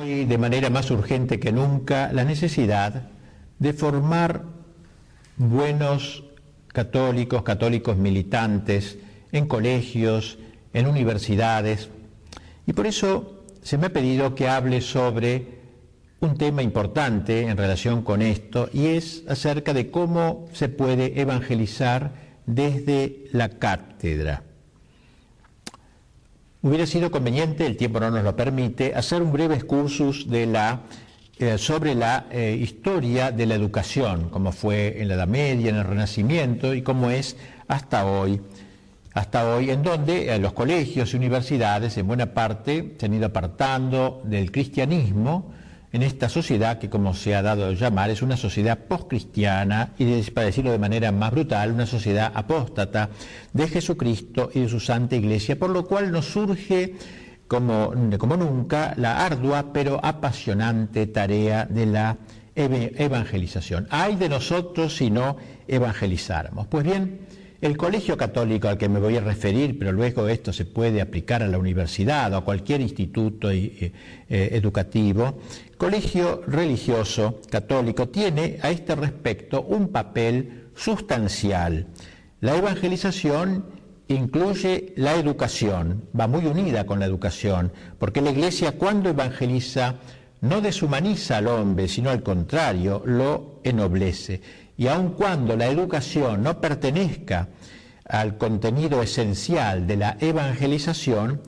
hoy de manera más urgente que nunca la necesidad de formar buenos católicos militantes en colegios, en universidades, y por eso se me ha pedido que hable sobre un tema importante en relación con esto, y es acerca de cómo se puede evangelizar desde la cátedra. Hubiera sido conveniente, el tiempo no nos lo permite, hacer un breve excursus sobre la historia de la educación, como fue en la Edad Media, en el Renacimiento, y cómo es hasta hoy, en donde los colegios y universidades en buena parte se han ido apartando del cristianismo en esta sociedad que, como se ha dado a llamar, es una sociedad postcristiana y, para decirlo de manera más brutal, una sociedad apóstata de Jesucristo y de su Santa Iglesia, por lo cual nos surge como nunca la ardua pero apasionante tarea de la evangelización. ¡Ay de nosotros si no evangelizáramos! Pues bien, el colegio católico al que me voy a referir, pero luego esto se puede aplicar a la universidad o a cualquier instituto educativo, colegio religioso católico tiene a este respecto un papel sustancial. La evangelización incluye la educación, va muy unida con la educación, porque la Iglesia, cuando evangeliza, no deshumaniza al hombre, sino al contrario, lo ennoblece. Y aun cuando la educación no pertenezca al contenido esencial de la evangelización,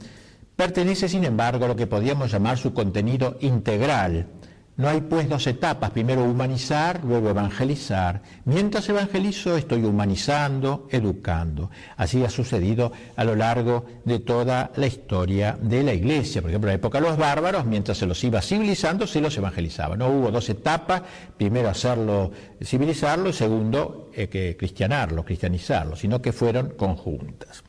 pertenece sin embargo a lo que podríamos llamar su contenido integral. No hay pues dos etapas, primero humanizar, luego evangelizar. Mientras evangelizo estoy humanizando, educando. Así ha sucedido a lo largo de toda la historia de la Iglesia. Por ejemplo, en la época de los bárbaros, mientras se los iba civilizando, se los evangelizaba. No hubo dos etapas, primero hacerlo civilizarlo, segundo que cristianizarlo, sino que fueron conjuntas.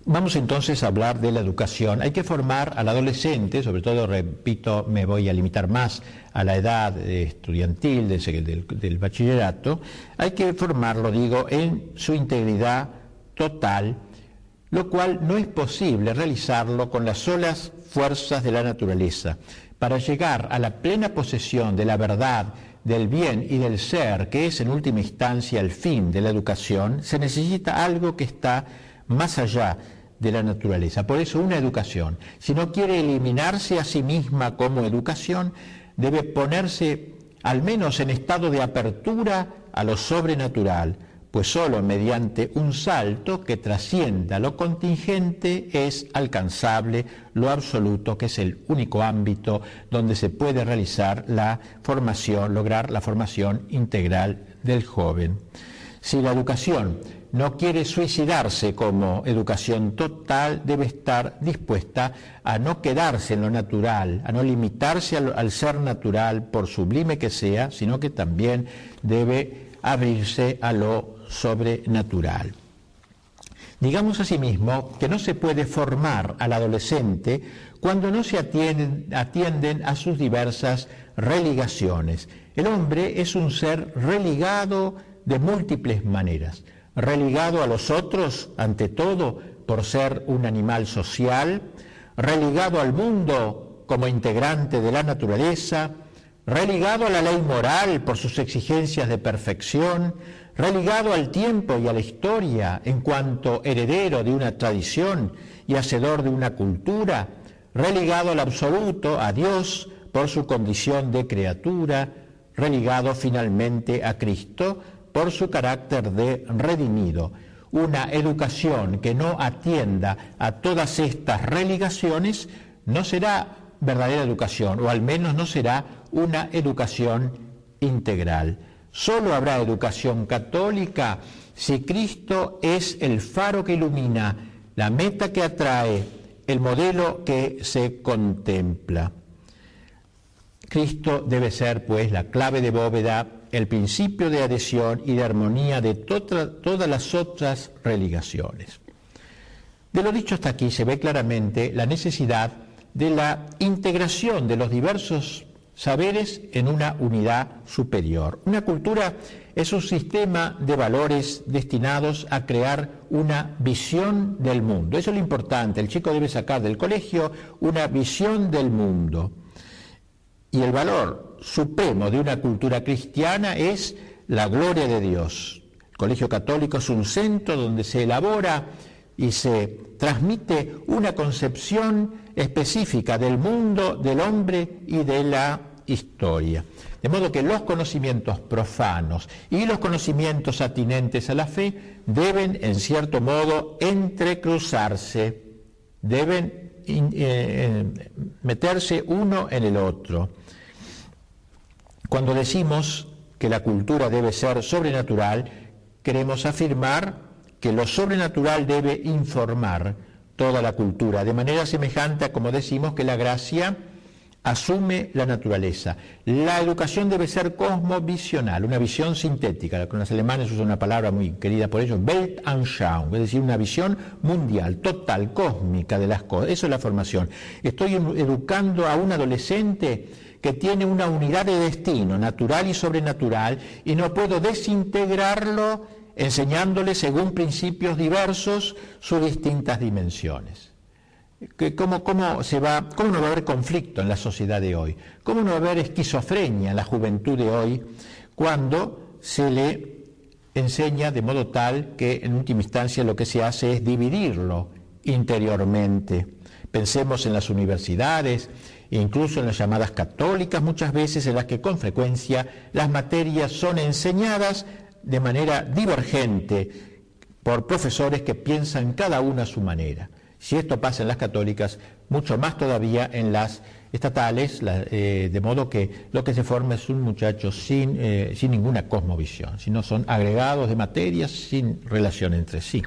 Vamos entonces a hablar de la educación. Hay que formar al adolescente, sobre todo, repito, me voy a limitar más a la edad estudiantil del bachillerato, hay que formarlo, digo, en su integridad total, lo cual no es posible realizarlo con las solas fuerzas de la naturaleza. Para llegar a la plena posesión de la verdad, del bien y del ser, que es en última instancia el fin de la educación, se necesita algo que está más allá de la naturaleza. Por eso una educación, si no quiere eliminarse a sí misma como educación, debe ponerse al menos en estado de apertura a lo sobrenatural, pues solo mediante un salto que trascienda lo contingente es alcanzable lo absoluto, que es el único ámbito donde se puede realizar la formación, lograr la formación integral del joven. Si la educación no quiere suicidarse como educación total, debe estar dispuesta a no quedarse en lo natural, a no limitarse al ser natural, por sublime que sea, sino que también debe abrirse a lo sobrenatural. Digamos asimismo que no se puede formar al adolescente cuando no se atienden a sus diversas religaciones. El hombre es un ser religado de múltiples maneras. Religado a los otros, ante todo, por ser un animal social, religado al mundo como integrante de la naturaleza, religado a la ley moral por sus exigencias de perfección, religado al tiempo y a la historia en cuanto heredero de una tradición y hacedor de una cultura, religado al absoluto, a Dios, por su condición de criatura, religado finalmente a Cristo, por su carácter de redimido. Una educación que no atienda a todas estas religaciones no será verdadera educación, o al menos no será una educación integral. Solo habrá educación católica si Cristo es el faro que ilumina, la meta que atrae, el modelo que se contempla. Cristo debe ser, pues, la clave de bóveda, el principio de adhesión y de armonía de todas las otras religaciones. De lo dicho hasta aquí se ve claramente la necesidad de la integración de los diversos saberes en una unidad superior. Una cultura es un sistema de valores destinados a crear una visión del mundo. Eso es lo importante. El chico debe sacar del colegio una visión del mundo. Y el valor supremo de una cultura cristiana es la gloria de Dios. El Colegio Católico es un centro donde se elabora y se transmite una concepción específica del mundo, del hombre y de la historia. De modo que los conocimientos profanos y los conocimientos atinentes a la fe deben, en cierto modo, entrecruzarse, deben meterse uno en el otro. Cuando decimos que la cultura debe ser sobrenatural, queremos afirmar que lo sobrenatural debe informar toda la cultura, de manera semejante a como decimos que la gracia asume la naturaleza. La educación debe ser cosmovisional, una visión sintética. Con los alemanes usan una palabra muy querida por ellos, Weltanschauung, es decir, una visión mundial, total, cósmica de las cosas. Eso es la formación. Estoy educando a un adolescente que tiene una unidad de destino, natural y sobrenatural, y no puedo desintegrarlo enseñándole según principios diversos sus distintas dimensiones. ¿Cómo no va a haber conflicto en la sociedad de hoy? ¿Cómo no va a haber esquizofrenia en la juventud de hoy cuando se le enseña de modo tal que en última instancia lo que se hace es dividirlo interiormente? Pensemos en las universidades, incluso en las llamadas católicas, muchas veces en las que con frecuencia las materias son enseñadas de manera divergente por profesores que piensan cada una a su manera. Si esto pasa en las católicas, mucho más todavía en las estatales, de modo que lo que se forma es un muchacho sin ninguna cosmovisión, sino son agregados de materias sin relación entre sí.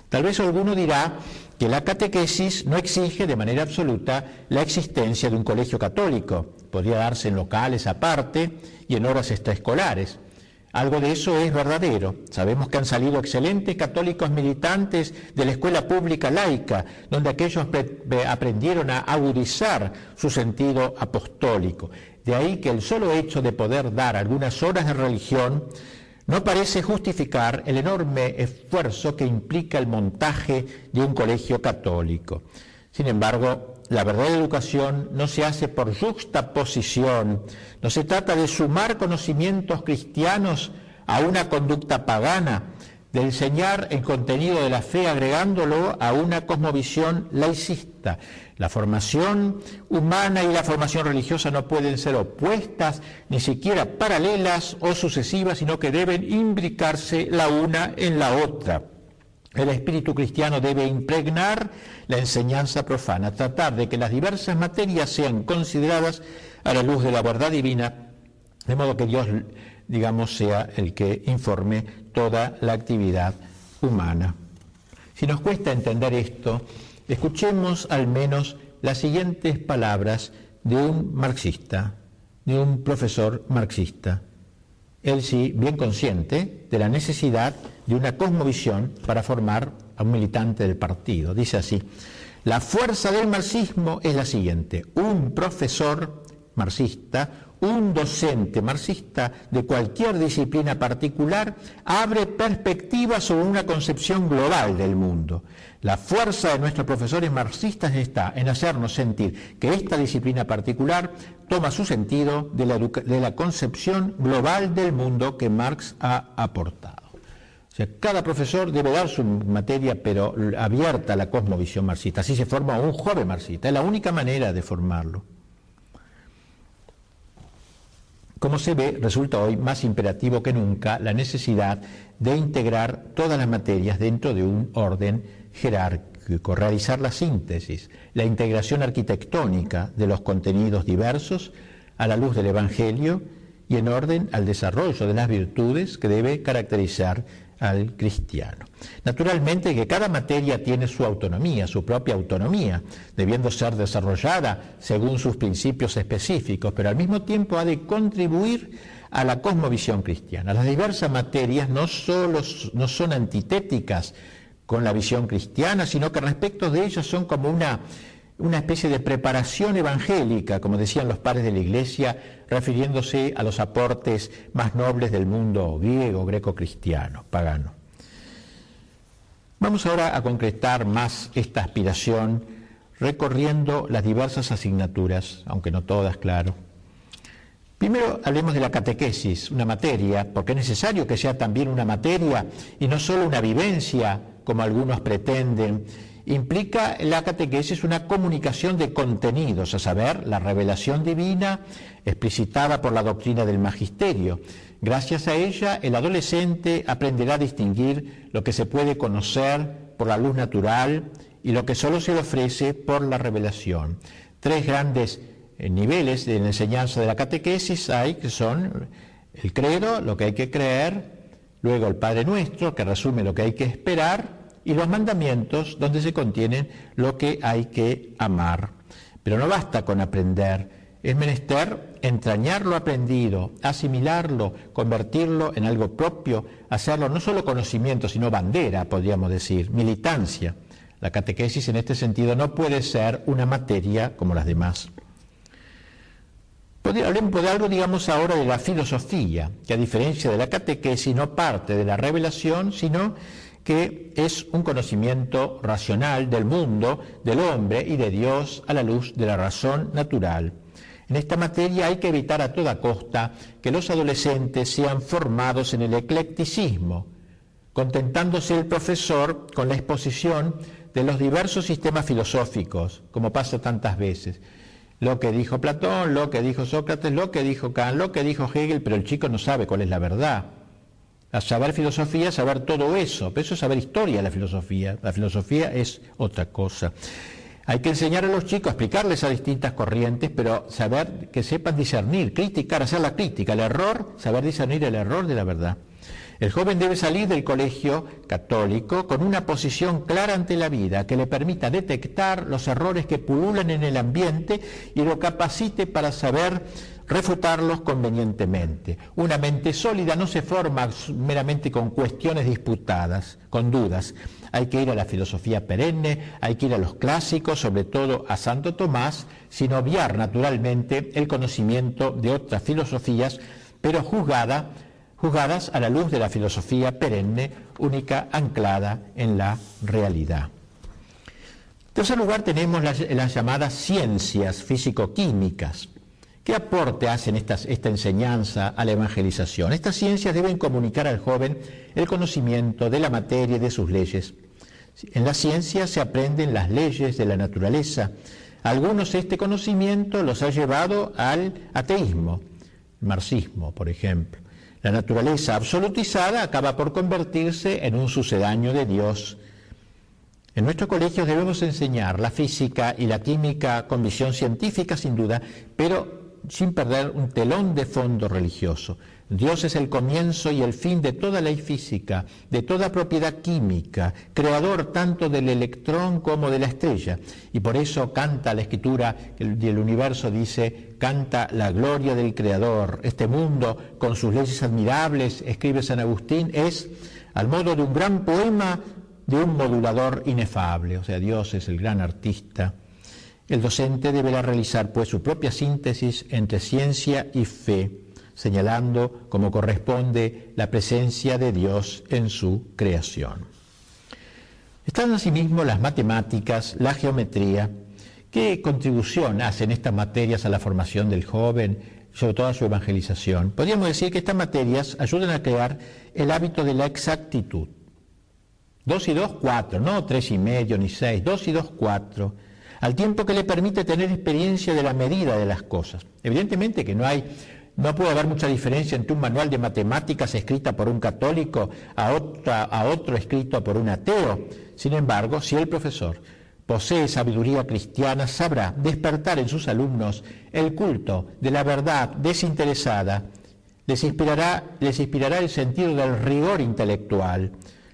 Tal vez alguno dirá que la catequesis no exige de manera absoluta la existencia de un colegio católico. Podría darse en locales aparte y en horas extraescolares. Algo de eso es verdadero. Sabemos que han salido excelentes católicos militantes de la escuela pública laica, donde aquellos aprendieron a agudizar su sentido apostólico. De ahí que el solo hecho de poder dar algunas horas de religión no parece justificar el enorme esfuerzo que implica el montaje de un colegio católico. Sin embargo, la verdadera educación no se hace por juxtaposición, no se trata de sumar conocimientos cristianos a una conducta pagana, de enseñar el contenido de la fe agregándolo a una cosmovisión laicista. La formación humana y la formación religiosa no pueden ser opuestas, ni siquiera paralelas o sucesivas, sino que deben imbricarse la una en la otra. El espíritu cristiano debe impregnar la enseñanza profana, tratar de que las diversas materias sean consideradas a la luz de la verdad divina, de modo que Dios, sea el que informe toda la actividad humana. Si nos cuesta entender esto, escuchemos al menos las siguientes palabras de un marxista, de un profesor marxista. Él sí, bien consciente de la necesidad de una cosmovisión para formar a un militante del partido. Dice así: la fuerza del marxismo es la siguiente: un profesor marxista, un docente marxista de cualquier disciplina particular abre perspectivas sobre una concepción global del mundo. La fuerza de nuestros profesores marxistas está en hacernos sentir que esta disciplina particular toma su sentido de la concepción global del mundo que Marx ha aportado. O sea, cada profesor debe dar su materia, pero abierta a la cosmovisión marxista. Así se forma un joven marxista. Es la única manera de formarlo. Como se ve, resulta hoy más imperativo que nunca la necesidad de integrar todas las materias dentro de un orden jerárquico, realizar la síntesis, la integración arquitectónica de los contenidos diversos a la luz del Evangelio y en orden al desarrollo de las virtudes que debe caracterizar al cristiano. Naturalmente que cada materia tiene su autonomía, su propia autonomía, debiendo ser desarrollada según sus principios específicos, pero al mismo tiempo ha de contribuir a la cosmovisión cristiana. Las diversas materias no son antitéticas con la visión cristiana, sino que respecto de ellas son como una una especie de preparación evangélica, como decían los padres de la Iglesia, refiriéndose a los aportes más nobles del mundo griego, greco-cristiano, pagano. Vamos ahora a concretar más esta aspiración recorriendo las diversas asignaturas, aunque no todas, claro. Primero hablemos de la catequesis, una materia, porque es necesario que sea también una materia y no solo una vivencia, como algunos pretenden. Implica la catequesis una comunicación de contenidos, a saber, la revelación divina explicitada por la doctrina del magisterio. Gracias a ella, el adolescente aprenderá a distinguir lo que se puede conocer por la luz natural y lo que solo se le ofrece por la revelación. Tres grandes niveles de la enseñanza de la catequesis hay, que son el credo, lo que hay que creer, luego el Padre Nuestro, que resume lo que hay que esperar, y los mandamientos, donde se contienen lo que hay que amar. Pero no basta con aprender, es menester entrañar lo aprendido, asimilarlo, convertirlo en algo propio, hacerlo no solo conocimiento, sino bandera, podríamos decir, militancia. La catequesis en este sentido no puede ser una materia como las demás. Hablemos de algo, digamos, ahora de la filosofía, que a diferencia de la catequesis no parte de la revelación, sino que es un conocimiento racional del mundo, del hombre y de Dios a la luz de la razón natural. En esta materia hay que evitar a toda costa que los adolescentes sean formados en el eclecticismo, contentándose el profesor con la exposición de los diversos sistemas filosóficos, como pasa tantas veces. Lo que dijo Platón, lo que dijo Sócrates, lo que dijo Kant, lo que dijo Hegel, pero el chico no sabe cuál es la verdad. A saber filosofía, saber todo eso, pero eso es saber historia de la filosofía es otra cosa. Hay que enseñar a los chicos, explicarles a distintas corrientes, pero saber que sepan discernir, criticar, hacer la crítica, el error, saber discernir el error de la verdad. El joven debe salir del colegio católico con una posición clara ante la vida que le permita detectar los errores que pululan en el ambiente y lo capacite para saber refutarlos convenientemente. Una mente sólida no se forma meramente con cuestiones disputadas, con dudas. Hay que ir a la filosofía perenne, hay que ir a los clásicos, sobre todo a Santo Tomás, sin obviar naturalmente el conocimiento de otras filosofías, pero juzgadas a la luz de la filosofía perenne, única, anclada en la realidad. En tercer lugar tenemos las llamadas ciencias físico-químicas. ¿Qué aporte hacen esta enseñanza a la evangelización? Estas ciencias deben comunicar al joven el conocimiento de la materia y de sus leyes. En la ciencia se aprenden las leyes de la naturaleza. Algunos este conocimiento los ha llevado al ateísmo, marxismo, por ejemplo. La naturaleza absolutizada acaba por convertirse en un sucedáneo de Dios. En nuestros colegios debemos enseñar la física y la química con visión científica, sin duda, pero sin perder un telón de fondo religioso. Dios es el comienzo y el fin de toda ley física, de toda propiedad química, creador tanto del electrón como de la estrella. Y por eso canta la Escritura, el universo dice, canta la gloria del Creador. Este mundo, con sus leyes admirables, escribe San Agustín, es al modo de un gran poema de un modulador inefable. O sea, Dios es el gran artista. El docente deberá realizar, pues, su propia síntesis entre ciencia y fe, señalando, como corresponde, la presencia de Dios en su creación. Están asimismo las matemáticas, la geometría. ¿Qué contribución hacen estas materias a la formación del joven, sobre todo a su evangelización? Podríamos decir que estas materias ayudan a crear el hábito de la exactitud. 2 y 2, 4, no 3 y medio ni 6, 2 y 2, 4. Al tiempo que le permite tener experiencia de la medida de las cosas. Evidentemente que no puede haber mucha diferencia entre un manual de matemáticas escrita por un católico a otro escrito por un ateo. Sin embargo, si el profesor posee sabiduría cristiana, sabrá despertar en sus alumnos el culto de la verdad desinteresada, les inspirará el sentido del rigor intelectual.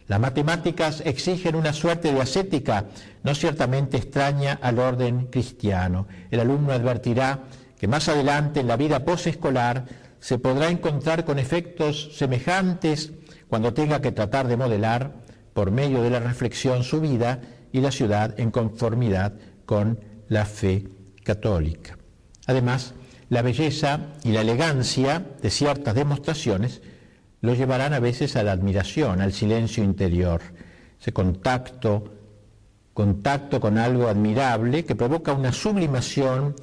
Las matemáticas exigen una suerte de ascética no ciertamente extraña al orden cristiano. El alumno advertirá que más adelante en la vida posescolar se podrá encontrar con efectos semejantes cuando tenga que tratar de modelar por medio de la reflexión su vida y la ciudad en conformidad con la fe católica. Además, la belleza y la elegancia de ciertas demostraciones lo llevarán a veces a la admiración, al silencio interior, ese contacto con algo admirable que provoca una sublimación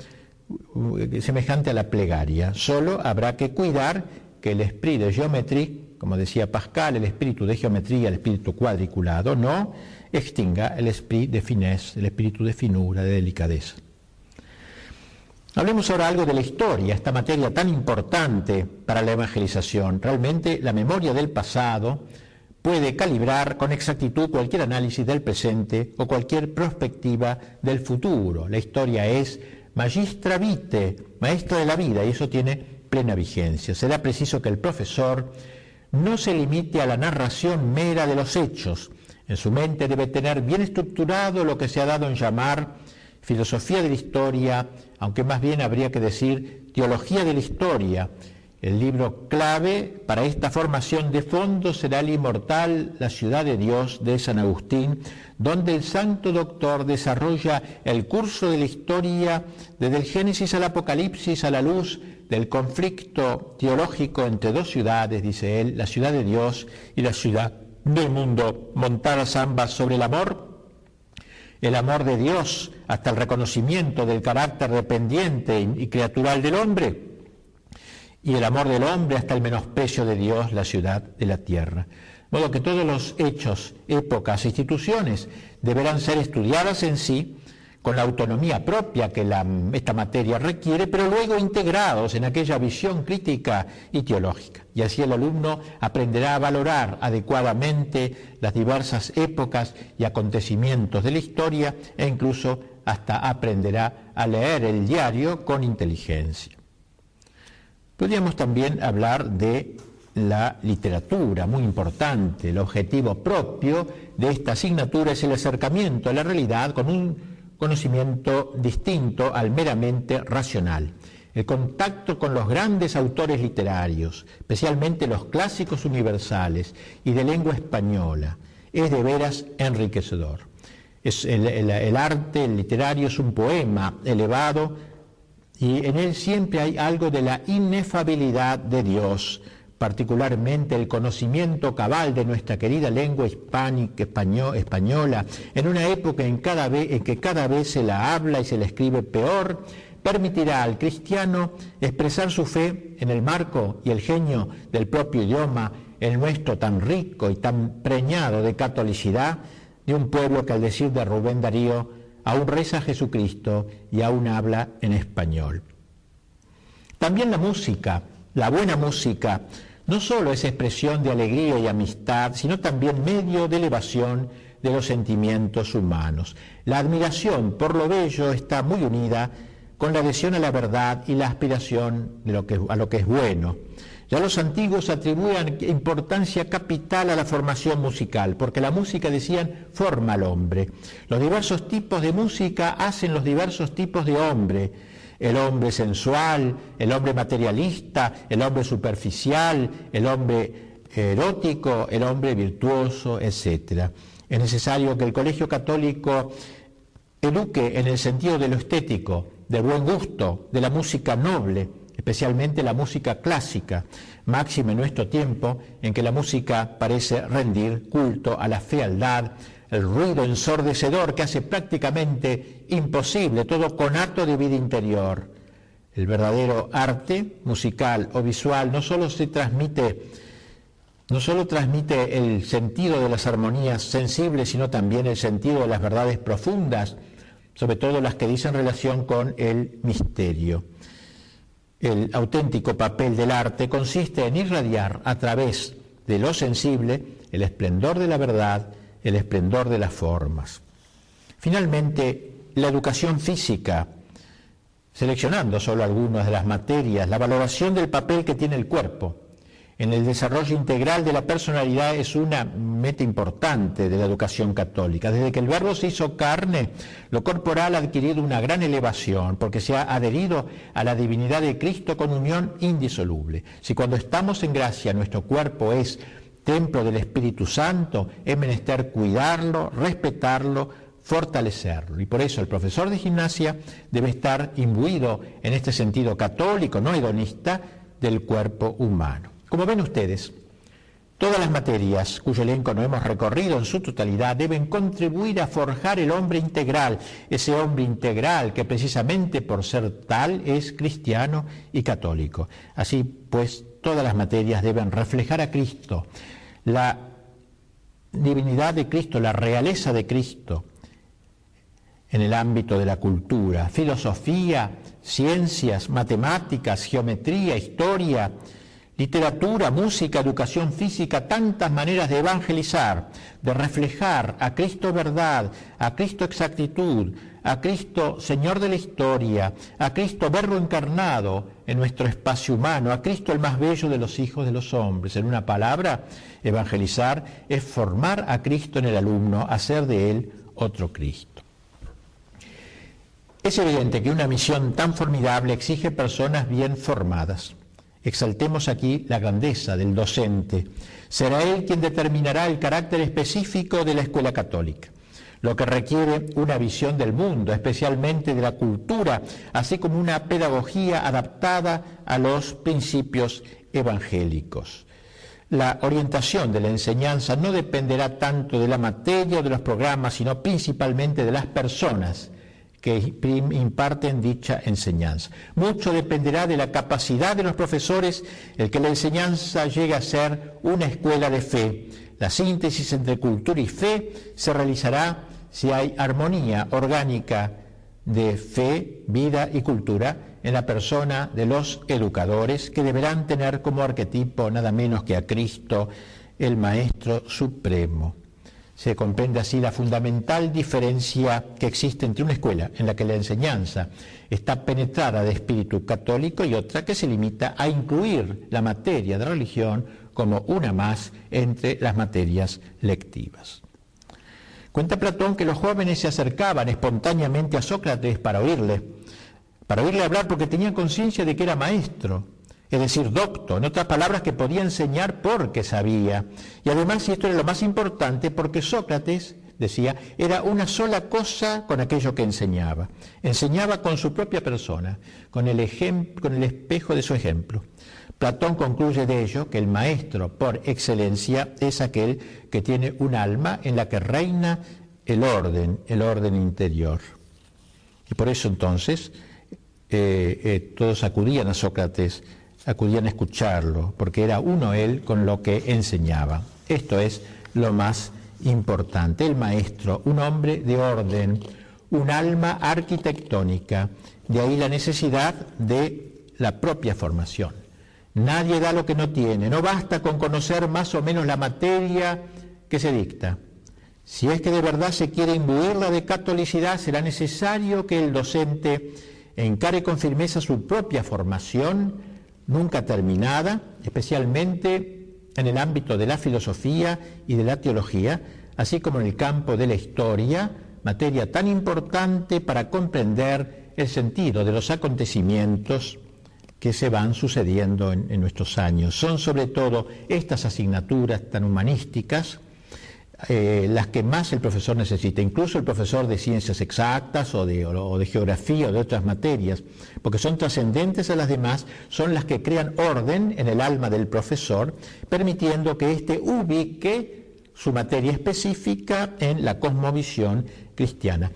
semejante a la plegaria. Solo habrá que cuidar que el esprit de géométrie, como decía Pascal, el espíritu de geometría, el espíritu cuadriculado, no extinga el esprit de finesse, el espíritu de finura, de delicadeza. Hablemos ahora algo de la historia, esta materia tan importante para la evangelización. Realmente la memoria del pasado puede calibrar con exactitud cualquier análisis del presente o cualquier perspectiva del futuro. La historia es magistra vitae, maestra de la vida, y eso tiene plena vigencia. Será preciso que el profesor no se limite a la narración mera de los hechos. En su mente debe tener bien estructurado lo que se ha dado en llamar filosofía de la historia, aunque más bien habría que decir teología de la historia. El libro clave para esta formación de fondo será el inmortal La ciudad de Dios de San Agustín, donde el santo doctor desarrolla el curso de la historia desde el Génesis al Apocalipsis a la luz del conflicto teológico entre dos ciudades, dice él, la ciudad de Dios y la ciudad del mundo, montadas ambas sobre el amor de Dios hasta el reconocimiento del carácter dependiente y criatural del hombre, y el amor del hombre hasta el menosprecio de Dios, la ciudad de la tierra. De modo que todos los hechos, épocas, instituciones deberán ser estudiadas en sí, con la autonomía propia que esta materia requiere, pero luego integrados en aquella visión crítica y teológica. Y así el alumno aprenderá a valorar adecuadamente las diversas épocas y acontecimientos de la historia e incluso hasta aprenderá a leer el diario con inteligencia. Podríamos también hablar de la literatura, muy importante. El objetivo propio de esta asignatura es el acercamiento a la realidad con un conocimiento distinto al meramente racional. El contacto con los grandes autores literarios, especialmente los clásicos universales y de lengua española, es de veras enriquecedor. El arte, el literario, es un poema elevado y en él siempre hay algo de la inefabilidad de Dios, particularmente el conocimiento cabal de nuestra querida lengua hispánica, española, en una época en que cada vez se la habla y se la escribe peor, permitirá al cristiano expresar su fe en el marco y el genio del propio idioma, el nuestro tan rico y tan preñado de catolicidad, de un pueblo que, al decir de Rubén Darío, aún reza a Jesucristo y aún habla en español. También la música, la buena música, no solo es expresión de alegría y amistad, sino también medio de elevación de los sentimientos humanos. La admiración por lo bello está muy unida con la adhesión a la verdad y la aspiración a lo que es bueno. Ya los antiguos atribuían importancia capital a la formación musical, porque la música, decían, forma al hombre. Los diversos tipos de música hacen los diversos tipos de hombre. El hombre sensual, el hombre materialista, el hombre superficial, el hombre erótico, el hombre virtuoso, etc. Es necesario que el Colegio Católico eduque en el sentido de lo estético, del buen gusto, de la música noble, especialmente la música clásica, máxime en nuestro tiempo en que la música parece rendir culto a la fealdad, el ruido ensordecedor que hace prácticamente imposible todo conato de vida interior. El verdadero arte musical o visual no solo transmite el sentido de las armonías sensibles, sino también el sentido de las verdades profundas, sobre todo las que dicen relación con el misterio. El auténtico papel del arte consiste en irradiar a través de lo sensible el esplendor de la verdad, el esplendor de las formas. Finalmente, la educación física, seleccionando solo algunas de las materias, la valoración del papel que tiene el cuerpo en el desarrollo integral de la personalidad es una meta importante de la educación católica. Desde que el Verbo se hizo carne, lo corporal ha adquirido una gran elevación porque se ha adherido a la divinidad de Cristo con unión indisoluble. Si cuando estamos en gracia nuestro cuerpo es templo del Espíritu Santo, es menester cuidarlo, respetarlo, fortalecerlo. Y por eso el profesor de gimnasia debe estar imbuido en este sentido católico, no hedonista, del cuerpo humano. Como ven ustedes, todas las materias cuyo elenco no hemos recorrido en su totalidad deben contribuir a forjar el hombre integral, ese hombre integral que precisamente por ser tal es cristiano y católico. Así pues, todas las materias deben reflejar a Cristo, la divinidad de Cristo, la realeza de Cristo en el ámbito de la cultura, filosofía, ciencias, matemáticas, geometría, historia, literatura, música, educación física, tantas maneras de evangelizar, de reflejar a Cristo verdad, a Cristo exactitud, a Cristo Señor de la historia, a Cristo Verbo encarnado en nuestro espacio humano, a Cristo el más bello de los hijos de los hombres. En una palabra, evangelizar es formar a Cristo en el alumno, hacer de él otro Cristo. Es evidente que una misión tan formidable exige personas bien formadas. Exaltemos aquí la grandeza del docente. Será él quien determinará el carácter específico de la escuela católica, lo que requiere una visión del mundo, especialmente de la cultura, así como una pedagogía adaptada a los principios evangélicos. La orientación de la enseñanza no dependerá tanto de la materia o de los programas, sino principalmente de las personas que imparten dicha enseñanza. Mucho dependerá de la capacidad de los profesores el que la enseñanza llegue a ser una escuela de fe. La síntesis entre cultura y fe se realizará si hay armonía orgánica de fe, vida y cultura en la persona de los educadores, que deberán tener como arquetipo nada menos que a Cristo, el Maestro Supremo. Se comprende así la fundamental diferencia que existe entre una escuela en la que la enseñanza está penetrada de espíritu católico y otra que se limita a incluir la materia de religión como una más entre las materias lectivas. Cuenta Platón que los jóvenes se acercaban espontáneamente a Sócrates para oírle hablar porque tenían conciencia de que era maestro, es decir, docto, en otras palabras, que podía enseñar porque sabía. Y además, y esto era lo más importante, porque Sócrates, decía, era una sola cosa con aquello que enseñaba. Enseñaba con su propia persona, con el espejo de su ejemplo. Platón concluye de ello que el maestro por excelencia es aquel que tiene un alma en la que reina el orden interior. Y por eso entonces todos acudían a Sócrates, acudían a escucharlo, porque era uno él con lo que enseñaba. Esto es lo más importante. El maestro, un hombre de orden, un alma arquitectónica, de ahí la necesidad de la propia formación. Nadie da lo que no tiene, no basta con conocer más o menos la materia que se dicta. Si es que de verdad se quiere imbuirla de catolicidad, será necesario que el docente encare con firmeza su propia formación, nunca terminada, especialmente en el ámbito de la filosofía y de la teología, así como en el campo de la historia, materia tan importante para comprender el sentido de los acontecimientos que se van sucediendo en nuestros años. Son sobre todo estas asignaturas tan humanísticas las que más el profesor necesita, incluso el profesor de ciencias exactas o de geografía o de otras materias, porque son trascendentes a las demás, son las que crean orden en el alma del profesor, permitiendo que éste ubique su materia específica en la cosmovisión cristiana.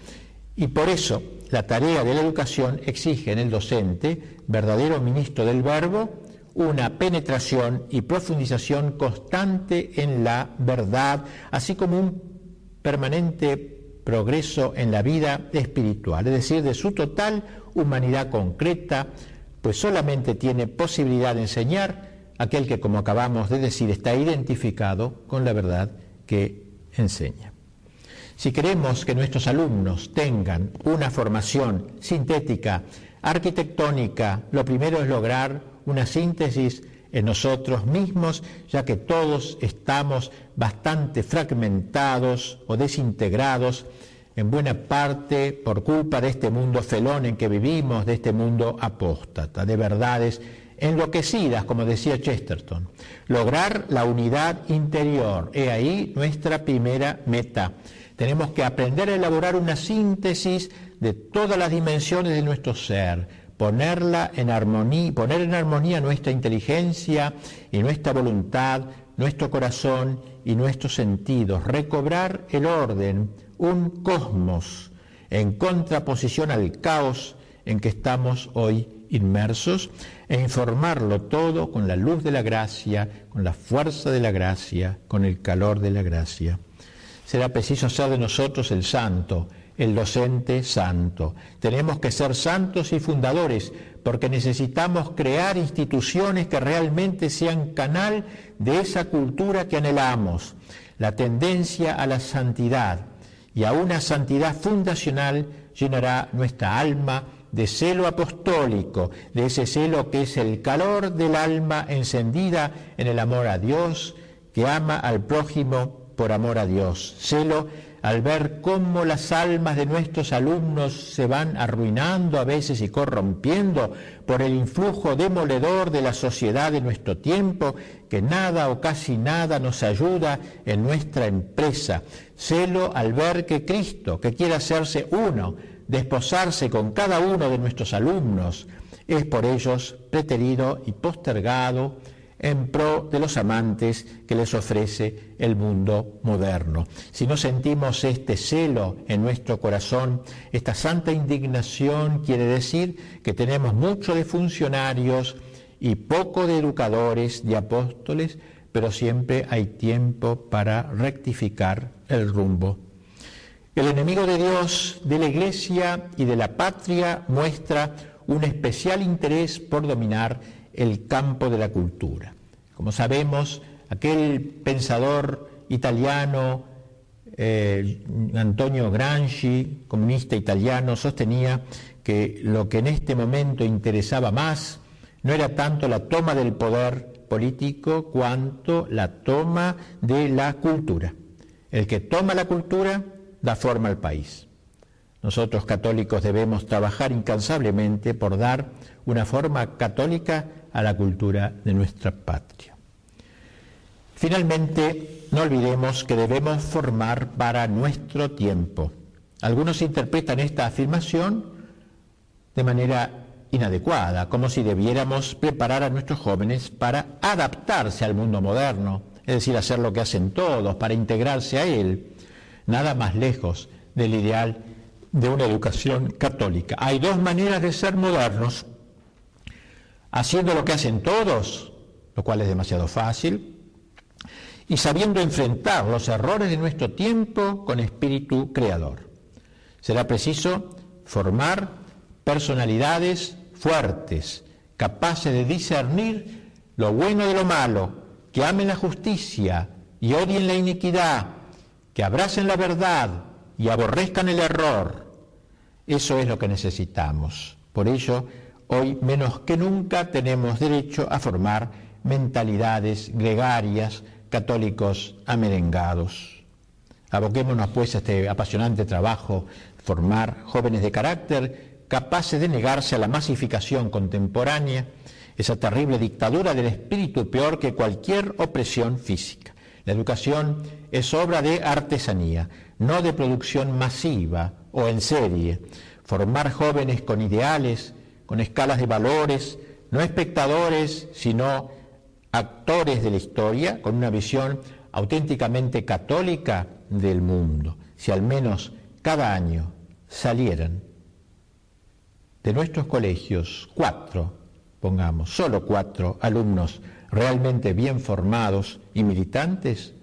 Y por eso la tarea de la educación exige en el docente, verdadero ministro del verbo, una penetración y profundización constante en la verdad, así como un permanente progreso en la vida espiritual, es decir, de su total humanidad concreta, pues solamente tiene posibilidad de enseñar aquel que, como acabamos de decir, está identificado con la verdad que enseña. Si queremos que nuestros alumnos tengan una formación sintética, arquitectónica, lo primero es lograr una síntesis en nosotros mismos, ya que todos estamos bastante fragmentados o desintegrados, en buena parte por culpa de este mundo felón en que vivimos, de este mundo apóstata, de verdades enloquecidas, como decía Chesterton. Lograr la unidad interior, he ahí nuestra primera meta. Tenemos que aprender a elaborar una síntesis de todas las dimensiones de nuestro ser, poner en armonía nuestra inteligencia y nuestra voluntad, nuestro corazón y nuestros sentidos, recobrar el orden, un cosmos en contraposición al caos en que estamos hoy inmersos, e informarlo todo con la luz de la gracia, con la fuerza de la gracia, con el calor de la gracia. Será preciso hacer de nosotros el santo, el docente santo. Tenemos que ser santos y fundadores, porque necesitamos crear instituciones que realmente sean canal de esa cultura que anhelamos, la tendencia a la santidad, y a una santidad fundacional llenará nuestra alma de celo apostólico, de ese celo que es el calor del alma encendida en el amor a Dios, que ama al prójimo por amor a Dios. Celo al ver cómo las almas de nuestros alumnos se van arruinando a veces y corrompiendo por el influjo demoledor de la sociedad de nuestro tiempo, que nada o casi nada nos ayuda en nuestra empresa. Celo al ver que Cristo, que quiere hacerse uno, desposarse con cada uno de nuestros alumnos, es por ellos preterido y postergado en pro de los amantes que les ofrece el mundo moderno. Si no sentimos este celo en nuestro corazón, esta santa indignación quiere decir que tenemos mucho de funcionarios y poco de educadores, de apóstoles, pero siempre hay tiempo para rectificar el rumbo. El enemigo de Dios, de la Iglesia y de la patria muestra un especial interés por dominar el campo de la cultura. Como sabemos, aquel pensador italiano, Antonio Gramsci, comunista italiano, sostenía que lo que en este momento interesaba más no era tanto la toma del poder político cuanto la toma de la cultura. El que toma la cultura da forma al país. Nosotros católicos debemos trabajar incansablemente por dar una forma católica a la cultura de nuestra patria. Finalmente, no olvidemos que debemos formar para nuestro tiempo. Algunos interpretan esta afirmación de manera inadecuada, como si debiéramos preparar a nuestros jóvenes para adaptarse al mundo moderno, es decir, hacer lo que hacen todos, para integrarse a él. Nada más lejos del ideal de una educación católica. Hay dos maneras de ser modernos: haciendo lo que hacen todos, lo cual es demasiado fácil, y sabiendo enfrentar los errores de nuestro tiempo con espíritu creador. Será preciso formar personalidades fuertes, capaces de discernir lo bueno de lo malo, que amen la justicia y odien la iniquidad, que abracen la verdad y aborrezcan el error. Eso es lo que necesitamos. Por ello, hoy menos que nunca tenemos derecho a formar mentalidades gregarias, católicos amerengados. Aboquémonos pues a este apasionante trabajo, formar jóvenes de carácter capaces de negarse a la masificación contemporánea, esa terrible dictadura del espíritu peor que cualquier opresión física. La educación es obra de artesanía, no de producción masiva o en serie. Formar jóvenes con ideales, con escalas de valores, no espectadores, sino actores de la historia, con una visión auténticamente católica del mundo. Si al menos cada año salieran de nuestros colegios solo 4 alumnos realmente bien formados y militantes,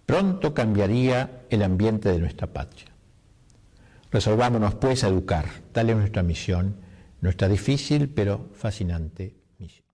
pronto cambiaría el ambiente de nuestra patria. Resolvámonos pues a educar, tal es nuestra misión, nuestra difícil pero fascinante misión.